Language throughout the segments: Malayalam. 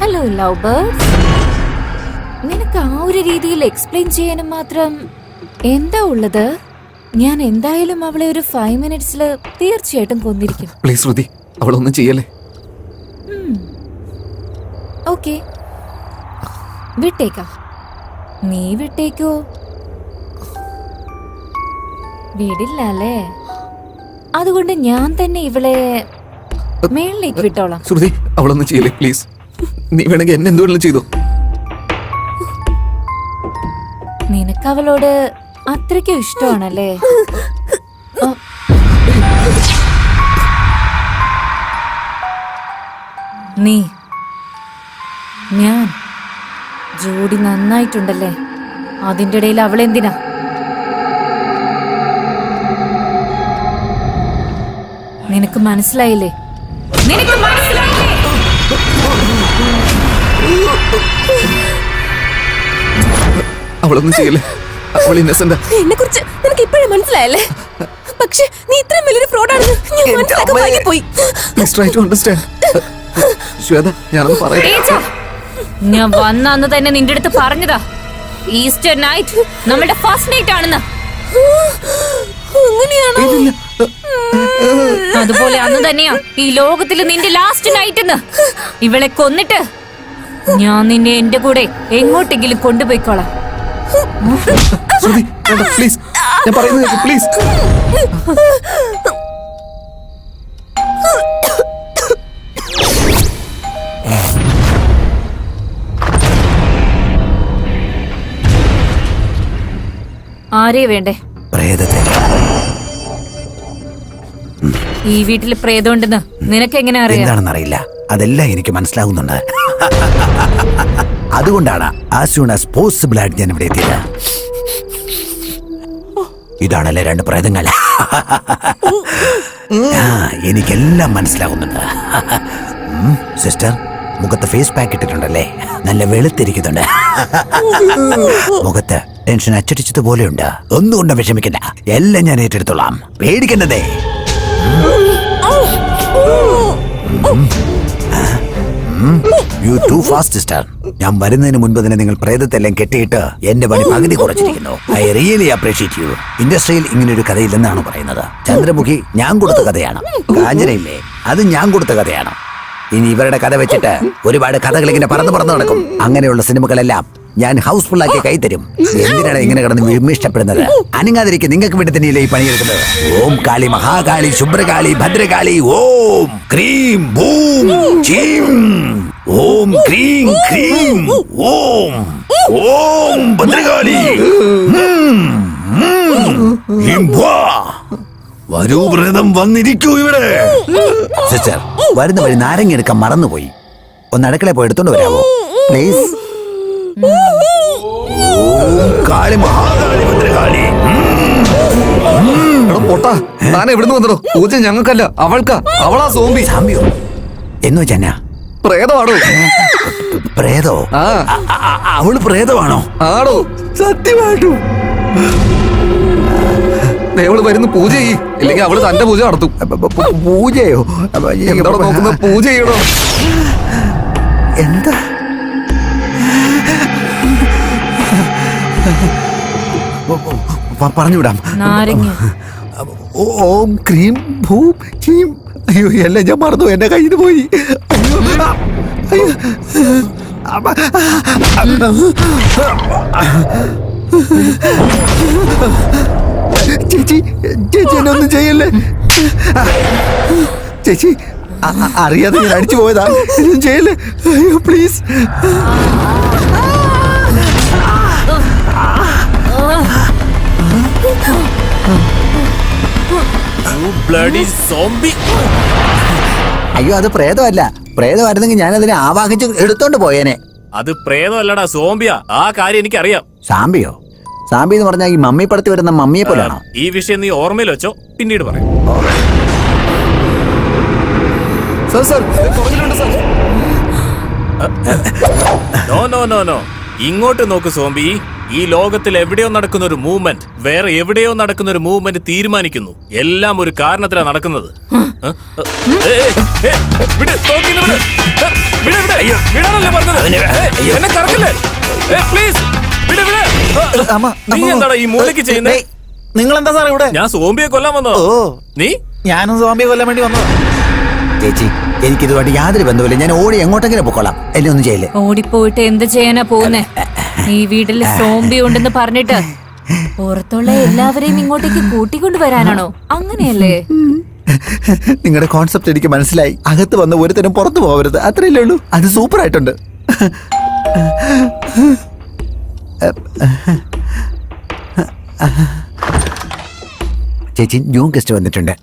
Hello love birds. നിനക്ക് ആ ഒരു രീതിയിൽ എക്സ്പ്ലെയിൻ ചെയ്യാനും മാത്രം എന്താ ഉള്ളത്? ഞാൻ എന്തായാലും അവളെ ഒരു 5 minutes തീർച്ചയായിട്ടും കൊന്നിരിക്കും. പ്ലീസ് ശ്രുതി, അവളൊന്നും ചെയ്യല്ലേ. ഓക്കെ, വിട്ടേക്കാം. നീ വിട്ടേക്കോ? വിടില്ല അല്ലേ? അതുകൊണ്ട് ഞാൻ തന്നെ ഇവളെ മേളിലേക്ക് വിട്ടോളാം. ശ്രുതി, അവളൊന്നും ചെയ്യല്ലേ പ്ലീസ്. നീ വേണമെങ്കിൽ എന്നെ എന്തുവേണമെങ്കിലും ചെയ്തോ. നിനക്ക് അവളോട് അത്രയ്ക്കും ഇഷ്ടമാണല്ലേ? നീ ഞാൻ ജോഡി നന്നായിട്ടുണ്ടല്ലേ? അതിന്റെ ഇടയിൽ അവളെന്തിനാ? നിനക്ക് മനസ്സിലായില്ലേ? നിനക്ക് മനസ്സിലായില്ലേ? അവളൊന്നും ചെയ്യല്ലേ. അവൾ ഇന്നസെന്റാ. എന്നെ കുറിച്ച് നിനക്ക് ഇപ്പോഴും മനസ്സിലായല്ലേ? പക്ഷെ നീ ഇത്രയും വലിയൊരു ഫ്രോഡാണെന്ന് ഞാൻ മനസ്സിലാക്കാൻ വൈകിപ്പോയി. Please try to understand. Shweta, ഞാനൊന്ന് പറയാം. ഞാൻ വന്ന അന്ന് തന്നെ നിന്റെ അടുത്ത് പറഞ്ഞതാ ഈസ്റ്റർ നൈറ്റ് നമ്മുടെ ഫസ്റ്റ് നൈറ്റ് ആണെന്ന്. അങ്ങനെയാണോ? അതുപോലെ അന്ന് തന്നെയാ ഈ ലോകത്തില് നിന്റെ ലാസ്റ്റ് നൈറ്റ് എന്ന്. ഇവളെ കൊന്നിട്ട് ഞാൻ നിന്നെ എന്റെ കൂടെ എങ്ങോട്ടെങ്കിലും കൊണ്ടുപോയിക്കോളാം. പ്ലീസ്, ഞാൻ പറയുന്നത് പ്ലീസ്. ആരേ വേണ്ടേ? ഈ വീട്ടില് പ്രേതമുണ്ടെന്ന് നിനക്ക് എങ്ങനെ അറിയാം? എന്താണെന്നറിയില്ല, അതെല്ലാം എനിക്ക് മനസ്സിലാകുന്നുണ്ട്. അതുകൊണ്ടാണ് ആസ് സൂൺ ആസ് പോസിബിൾ ആയിട്ട് ഞാൻ ഇവിടെ എത്തിയത്. ഇതാണല്ലേ 2 പ്രേതങ്ങൾ. എനിക്കെല്ലാം മനസ്സിലാകുന്നുണ്ട്. സിസ്റ്റർ, മുഖത്ത് ഫേസ് പാക്ക് ഇട്ടിട്ടുണ്ടല്ലേ? നല്ല വെളുത്തിരിക്കുന്നുണ്ട്. മുഖത്ത് ടെൻഷൻ അച്ചടിച്ചതുപോലെയുണ്ട്. ഒന്നുകൊണ്ടും വിഷമിക്കണ്ട, എല്ലാം ഞാൻ ഏറ്റെടുത്തോളാം. പേടിക്കേണ്ടതേ. You too fast, sister. ഞാൻ വരുന്നതിന് മുൻപ് തന്നെ നിങ്ങൾ പ്രേതത്തെല്ലാം കെട്ടിയിട്ട് എന്റെ പണി പകുതി കുറച്ചിരിക്കുന്നു. I really appreciate you. ഇൻഡസ്ട്രിയിൽ ഇങ്ങനൊരു കഥയില്ലെന്നാണ് പറയുന്നത്. ചന്ദ്രമുഖി ഞാൻ കൊടുത്ത കഥയാണ്. കാഞ്ചനയില്ലേ, അത് ഞാൻ കൊടുത്ത കഥയാണ്. ഇനി ഇവരുടെ കഥ വെച്ചിട്ട് ഒരുപാട് കഥകൾ ഇങ്ങനെ പറന്ന് നടക്കും. അങ്ങനെയുള്ള സിനിമകളെല്ലാം ഞാൻ ഹൗസ്ഫുള്ളാക്കി കൈത്തരും. എന്തിനാണ് ഇങ്ങനെ കിടന്ന് വിമിഷ്ടപ്പെടുന്നത്? അനങ്ങാതിരിക്കും. നിങ്ങൾക്ക് വേണ്ടി തന്നെയല്ലേ ഈ പണിയെടുക്കുന്നത്. ഓം കാളി, മഹാകാളി, ശുഭ്രകാളി, ഭദ്രകാളി, ഓം ക്രീം ഭൂം ചീം, ഓം ക്രീം ക്രീം, ഓം ഓം ഭദ്രകാളി. വരൂ വ്രതം, വന്നിരിക്കൂ ഇവിടെ. സിസ്റ്റർ, വരുന്ന വഴി നാരങ്ങ എടുക്കാൻ മറന്നുപോയി. ഒന്ന് അടുക്കളയിൽ പോയി എടുത്തോണ്ട് വരാമോ പ്ലീസ്? കാളി, മഹാകാളി, ഭദ്രകാളി. പൊട്ടാ, താൻ എവിടുന്ന് വന്നോ? പൂജ ഞങ്ങൾക്കല്ല, അവൾക്കാ. അവളാ സോംബി. സാമ്പിയോ എന്ന് വെച്ചാ പ്രേതമാണോ? പ്രേതോ? അവള് പ്രേതമാണോ? ആണോ? സത്യമായിട്ടും അവള് വരുന്ന പൂജ ചെയ്യ്, ഇല്ലെങ്കിൽ അവള് തന്റെ പൂജ നടത്തും. പൂജയോ? എന്തോടെ നോക്കുന്ന? പൂജ ചെയ്യണോ? എന്താ? പറഞ്ഞുവിടാം. ഓം ക്രീം ഭൂം ചീം. അയ്യോ, എല്ലാം ഞാൻ മറന്നു, എന്റെ കയ്യിൽ നിന്ന് പോയി. ചേച്ചി, ചേച്ചി എന്നെ ഒന്നും ചെയ്യല്ലേ ചേച്ചി. അറിയാതെ ഞാൻ അടിച്ചു പോയതാ. ഒന്നും ചെയ്യല്ലേ. അയ്യോ പ്ലീസ്. അയ്യോ, അത് പ്രേതമല്ല. പ്രേതമായിരുന്നെങ്കിൽ ഞാൻ അതിനെ ആവാഹിച്ച് എടുത്തോണ്ട് പോയേനെ. അത് പ്രേതമല്ലടാ, സോംബിയാ. ആ കാര്യം എനിക്കറിയാം. സാമ്പിയോ? സാമ്പി എന്ന് പറഞ്ഞാൽ ഈ മമ്മി പടത്തി വരുന്ന മമ്മിയെ പോലെയാണോ? ഈ വിഷയം നീ ഓർമ്മയിൽ വെച്ചോ, പിന്നീട് പറയാം. നോ നോ നോ നോ, ഇങ്ങോട്ട് നോക്ക് സോംബി. ഈ ലോകത്തിൽ എവിടെയോ നടക്കുന്ന ഒരു മൂവ്മെന്റ് വേറെ എവിടെയോ നടക്കുന്ന ഒരു മൂവ്മെന്റ് തീരുമാനിക്കുന്നു. എല്ലാം ഒരു കാരണത്തിലാണ് നടക്കുന്നത്. നീ എന്താടാ ഈ മൂലയ്ക്ക് ചെയ്യുന്നത്? നിങ്ങൾ എന്താ സാർ ഇവിടെ? ഞാൻ സോംബിയെ കൊല്ലാൻ വന്നോ? നീ? ഞാനും സോംബിയെ കൊല്ലാൻ വേണ്ടി വന്നോ? ചേച്ചി എനിക്കിതുമായിട്ട് യാതൊരു ബന്ധമില്ല. ഞാൻ ഓടി എങ്ങോട്ടെങ്കിലും പൊക്കോളാം. എന്നെ ഒന്നും ചെയ്യില്ലേ? ഓടിപ്പോയിട്ട് എന്ത് ചെയ്യാനാ പോകുന്നേ? ഈ വീട്ടില് സോംബി ഉണ്ടെന്ന് പറഞ്ഞിട്ട് പുറത്തുള്ള എല്ലാവരെയും ഇങ്ങോട്ടേക്ക് കൂട്ടിക്കൊണ്ടുവരാനാണോ? അങ്ങനെയല്ലേ? നിങ്ങളുടെ കോൺസെപ്റ്റ് എനിക്ക് മനസ്സിലായി. അകത്ത് വന്ന് ഒരുത്തരം പുറത്തു പോകരുത്, അത്രയല്ലേ ഉള്ളൂ. അത് സൂപ്പർ ആയിട്ടുണ്ട്. ചേച്ചി ന്യൂ ഗസ്റ്റ് വന്നിട്ടുണ്ട്.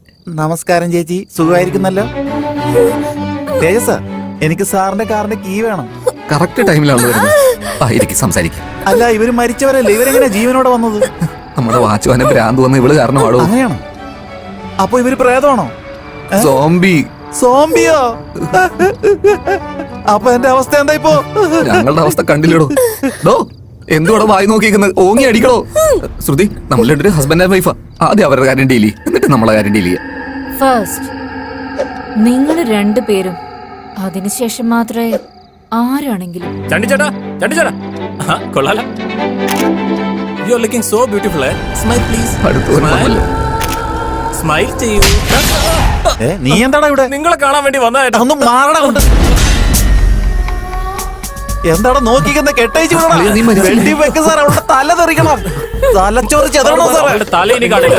നമസ്കാരം ചേച്ചി, സുഖമായിരിക്കുന്നല്ലോ. തേജസ്, എനിക്ക് സാറിന്റെ കാറിന്റെ കീ വേണം. കറക്റ്റ് ടൈമിലാണ് വരുന്നത്. ആയിരിക്കും സംസാരിക്കും. അല്ല, ഇവര് മരിച്ചവരല്ലേ, ഇവരെങ്ങനെ ജീവനോടെ വന്നത്? നമ്മുടെ വാച്ച്മാനെ ഭ്രാന്ത് വന്ന് ഇവള് കാരണമാടോ. അങ്ങനെയാണോ? അപ്പൊ ഇവര് പ്രേതമാണോ? സോംബി. സോംബിയോ? അപ്പൊ എന്റെ അവസ്ഥ എന്താ ഇപ്പോ? ഞങ്ങളുടെ അവസ്ഥ കണ്ടില്ലടോ. ഡോ എന്തുകൂടെ വായി നോക്കിയിരിക്കുന്നത്? ഓങ്ങി അടിക്കണോ? ശ്രുതി, നമ്മൾ രണ്ടൊരു ഹസ്ബൻഡ് ആൻഡ് വൈഫാ. ആദ്യം അവരുടെ കാര്യം ഡീൽ ചെയ്യും, എന്നിട്ട് നമ്മളെ കാര്യം ഡീൽ ചെയ്യാം. ഫസ്റ്റ് നിങ്ങൾ രണ്ടുപേരും, അതിനുശേഷം മാത്രമേ ആരാണെങ്കിലും. ചണ്ടിച്ചേട്ടാ, ചണ്ടിച്ചേട്ടാ, കൊള്ളാലോ. You are looking so beautiful. Smile please. അടുത്ത് സ്മൈൽ ചെയ്യൂ. നീ എന്താടാ ഇവിടെ? നിങ്ങളെ കാണാൻ വേണ്ടി വന്നതായിട്ട്. ഒന്ന് മാറടാ കൊണ്ട്. എന്താടാ നോക്കിക്കുന്ന? കെട്ടയച്ചു വെട്ടി വെക്ക് സാർ. അവളുടെ തല തെറിക്കണം. തലച്ചോറ് ചെതറണോ സാറേ? തല ഇനി കാണില്ല.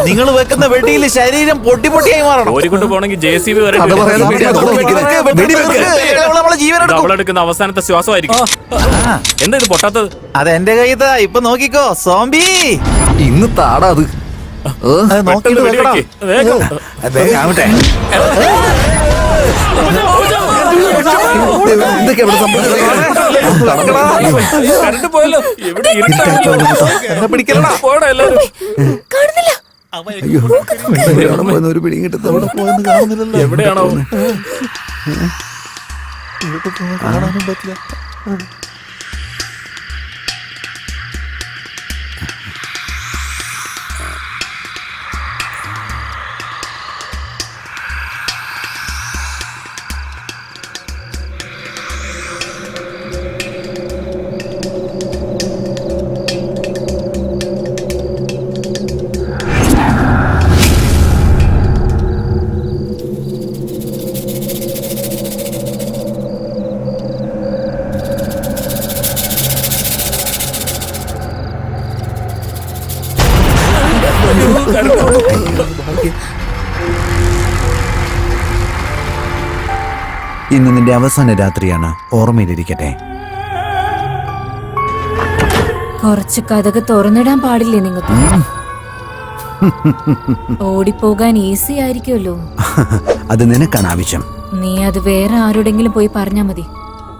നിങ്ങൾ വെക്കുന്ന വെടിയിൽ ശരീരം പൊട്ടി പൊട്ടിയായി മാറണം. ഓടിക്കൊണ്ട് പോണെങ്കിൽ JCB വരെ അവളെടുക്കുന്ന അവസാനത്തെ ശ്വാസമായിരിക്കും. എന്താ ഇത് പൊട്ടാത്തത്? അത് എന്റെ കയ്യിതാ. ഇപ്പൊ നോക്കിക്കോ സോംബി. ഇന്ന് താടാ അത്. നോക്കിട്ട് വെക്കടാ. വേഗം. ആവട്ടെ. എന്തൊക്കെ ഇവിടെ കറണ്ട് പോയല്ലോ. എവിടെ എന്നെ പിടിക്കലടാ. പോടാ എല്ലാരും. ഒരു പിടിയും കിട്ടും. പോയെന്ന് കാണുന്നില്ലല്ലോ. എവിടെയാണോ? കാണാനും പറ്റില്ല. ഇന്ന് നിന്റെ അവസാന രാത്രിയാണ്. ഓർമ്മയിലിരിക്കട്ടെ. കുറച്ച് കഥക് തുറന്നിടാൻ പാടില്ലേ നിങ്ങൾക്ക്? ഓടിപ്പോകാൻ ഈസി ആയിരിക്കുമല്ലോ. അത് നിനക്കാണ് ആവശ്യം. നീ അത് വേറെ ആരോടെങ്കിലും പോയി പറഞ്ഞാ മതി.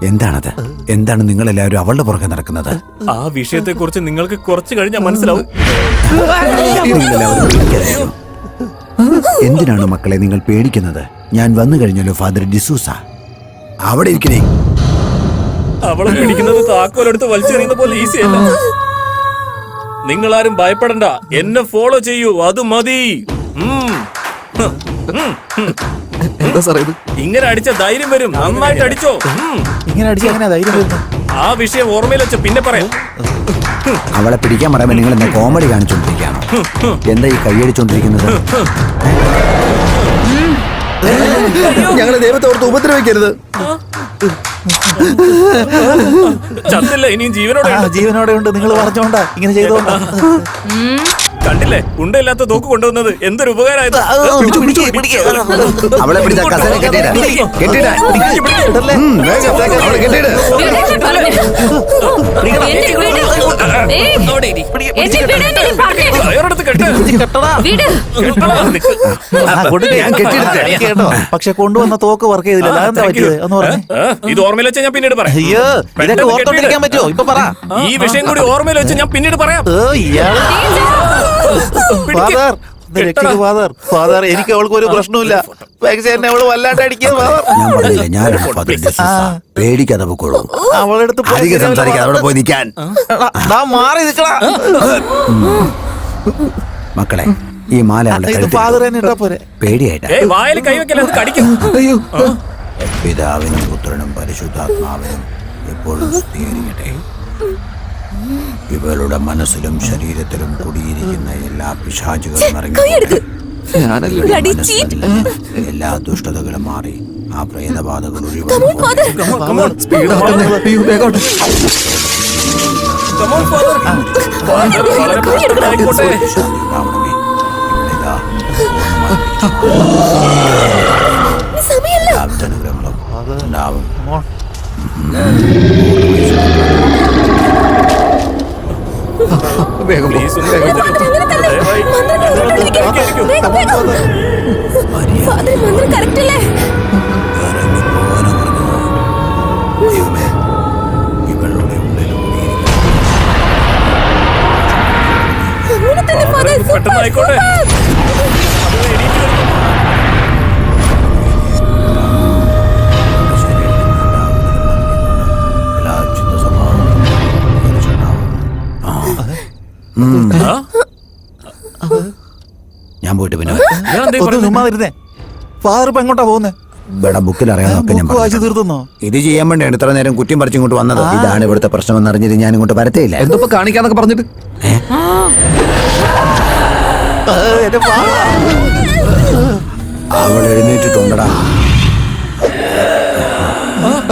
എന്താണത്? എന്താണ് നിങ്ങളെല്ലാവരും അവളുടെ പുറകെ നടക്കുന്നത്? ആ വിഷയത്തെ കുറിച്ച് നിങ്ങൾക്ക് കുറച്ച് കഴിഞ്ഞാൽ മനസ്സിലാവും. നിങ്ങളെല്ലാവരും പേടിക്കാതിരിക്കൂ. എന്തിനാണ് മക്കളെ നിങ്ങൾ പേടിക്കുന്നത്? ഞാൻ വന്നു കഴിഞ്ഞല്ലോ ഫാദർ ഡിസൂസ. അവിടെ ഇരിക്കണേ. അവളെ പേടിക്കുന്നത് താക്കോലെടുത്ത് വലിച്ചെറിയുന്ന പോലെ ഈസി അല്ല. നിങ്ങളാരും ഭയപ്പെടണ്ട. എന്നെ ഫോളോ ചെയ്യൂ, അത് മതി. എന്താ സാറേ ഇത്? ഇങ്ങനെ അടിച്ച ധൈര്യം വരും. നന്നായിട്ട് അടിച്ചോ. ഇങ്ങനെ അടിച്ച് എങ്ങനെ ധൈര്യം വരുന്നത്? ആ വിഷയം ഓർമ്മയിൽ വെച്ച പിന്നെ പറയാം. അവളെ പിടിക്കാൻ പറയുമ്പോ നിങ്ങൾ എന്താ കോമഡി കാണിച്ചോണ്ടിരിക്കുകയാണോ? എന്താ ഈ കൈയടിച്ചോണ്ടിരിക്കുന്നത്? ഞങ്ങളെ ദൈവത്തോർത്ത് ഉപദ്രവിക്കരുത്. ചത്തില്ല, ഇനിയും ജീവനോടെ ഉണ്ട്. ജീവനോടെ ഉണ്ട്. നിങ്ങൾ പറഞ്ഞോണ്ടാ ഇങ്ങനെ ചെയ്തോണ്ടാ. കണ്ടില്ലേ, ഉണ്ടയില്ലാത്ത തോക്ക് കൊണ്ടുവന്നത് എന്തൊരു ഉപകാരമായത്. അവളെ പിടിച്ച കസേര കെട്ടിയിടാ. കെട്ടിയിടാ. അവളെ കെട്ടിയിട്. കയറെടുത്ത് കെട്ട്. ഞാൻ കെട്ടിയിടട്ടെ. കേട്ടോ, പക്ഷെ കൊണ്ടുവന്ന തോക്ക് വർക്ക് ചെയ്തില്ല. അതെന്താ പറ്റിയത് ഒന്ന് പറഞ്ഞു. ഇത് ഓർമ്മയിൽ വെച്ചാൽ ഞാൻ പിന്നീട് പറയാം. അയ്യോ, ഇതൊക്കെ ഓർത്തോണ്ടിരിക്കാൻ പറ്റുമോ? ഇപ്പൊ പറ. ഈ വിഷയം കൂടി ഓർമ്മയിൽ വെച്ച് ഞാൻ പിന്നീട് പറയാം. ഇയാള് ഫാദർ ഫാദർ ഫാദർ എനിക്ക് അവൾക്ക് ഒരു പ്രശ്നമില്ല പക്ഷെ എന്നെ അവള് വല്ലാണ്ട് അടിക്കുക ഫാദർ. ഞാൻ പറഞ്ഞില്ലേ ഞാനാണ് ഫാദർ ഡിസൂസ. പേടിക്കാതെ പോയിക്കോളൂ. അവളെടുത്ത് അധികം സംസാരിക്കാതെ അവിടെ പോയി നിൽക്കാൻ. മാറി നിൽക്കടാ. മക്കളെ ഈ മാല അവളുടെ ഇത് കഴുത്തിൽ ഫാദർ തന്നെ ഇട്ടാ പോരെ. പേടിയായിട്ടാ. ഏയ് വായിൽ കൈവെക്കല്ലേ, അത് കടിക്കും. അയ്യോ പിതാവിനും പുത്രനും പരിശുദ്ധാത്മാവിനും എപ്പോഴും സ്തുതിയായിരിക്കട്ടെ. ഇവളുടെ മനസ്സിലും ശരീരത്തിലും കുടിയിരിക്കുന്ന എല്ലാ പിശാചുകളും കൈയെടുക്ക്. ഞാനല്ലേ Bloody cheat. എല്ലാ ദുഷ്ടതകളും മാറി ആ പ്രേതബാധകൾ Come on, father. സ്പീഡ് അയ്യോ വേഗോട്ടെ. Come on, father. Father, വളരെ പെട്ടെന്ന് ആയിക്കോട്ടെ. സമയല്ല. അനുഗ്രഹങ്ങളും ഉണ്ടാവും. വേഗം പോ. Please ഒന്ന് വേഗം തരൂ. ദയവായി. വേഗം, വേഗം. Father, മന്ത്രം correct അല്ലേ? ഇറങ്ങിപ്പോകാനാ പറഞ്ഞത്. ദൈവമേ, ഇവളുടെ ഉള്ളിൽ കുടിയിരിക്കുന്ന അങ്ങനെ തന്നെ, father. Father, പെട്ടെന്ന് ആയിക്കോട്ടെ. അത് എണീറ്റ് വരുന്നു. എല്ലാ ചിത്ത സ്വഭാവവും ആ? ഞാൻ പോയിട്ട് പിന്നെ ഞാൻ എന്തേ ഒന്ന് പറയുന്നത്? ചുമ്മാതിരുന്നേ. ഫാദർ ഇപ്പൊ എങ്ങോട്ടാ പോകുന്നേ? ഇവിടെ ബുക്കിൽ അറിയാവുന്നൊക്കെ ഞാൻ ബുക്ക് വായിച്ചു പറഞ്ഞു. തീർത്തുന്നോ? ഇത് ചെയ്യാൻ വേണ്ടിയാണ് ഇത്ര നേരം കുറ്റം പറിച്ച് ഇങ്ങോട്ട് വന്നത്. ഇതാണ് ഇവിടുത്തെ പ്രശ്നമെന്ന് അറിഞ്ഞിട്ട് ഞാൻ ഇങ്ങോട്ട് വരത്തേയില്ല. എന്തോ കാണിക്കാന്നൊക്കെ പറഞ്ഞിട്ട് എന്റെ father. അവൾ എഴുന്നേറ്റിട്ടുണ്ടടാ.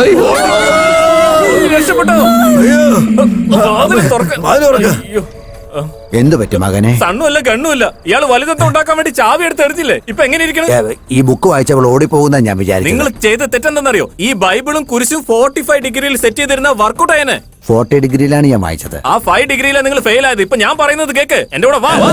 അയ്യോ രക്ഷപ്പെട്ടോ? വാതില് തുറക്ക്. അയ്യോ. എന്ത് പറ്റും മകനെ? സണ്ണുമല്ല കണ്ണുമില്ല. ഇയാള് വലുതത്തെ ഉണ്ടാക്കാൻ വേണ്ടി ചാവി എടുത്ത് എറിഞ്ഞില്ലേ? ഇപ്പൊ എങ്ങനെ ഇരിക്കണം? ഈ ബുക്ക് വായിച്ചവൾ ഓടിപ്പോകുന്ന ഞാൻ വിചാരിച്ചു. നിങ്ങൾ ചെയ്ത തെറ്റെന്തെന്നറിയോ? ഈ ബൈബിളും കുരിശും 45 ഡിഗ്രിയിൽ സെറ്റ് ചെയ്തിരുന്ന വർക്കൗട്ട് ആയനെ. 40 ഡിഗ്രിയിലാണ് ഞാൻ വായിച്ചത്. ആ 5 ഡിഗ്രിയിലാണ് നിങ്ങൾ ഫെയിൽ ആയത്. ഇപ്പൊ ഞാൻ പറയുന്നത് കേക്ക്. എന്റെ കൂടെ വാ വാ.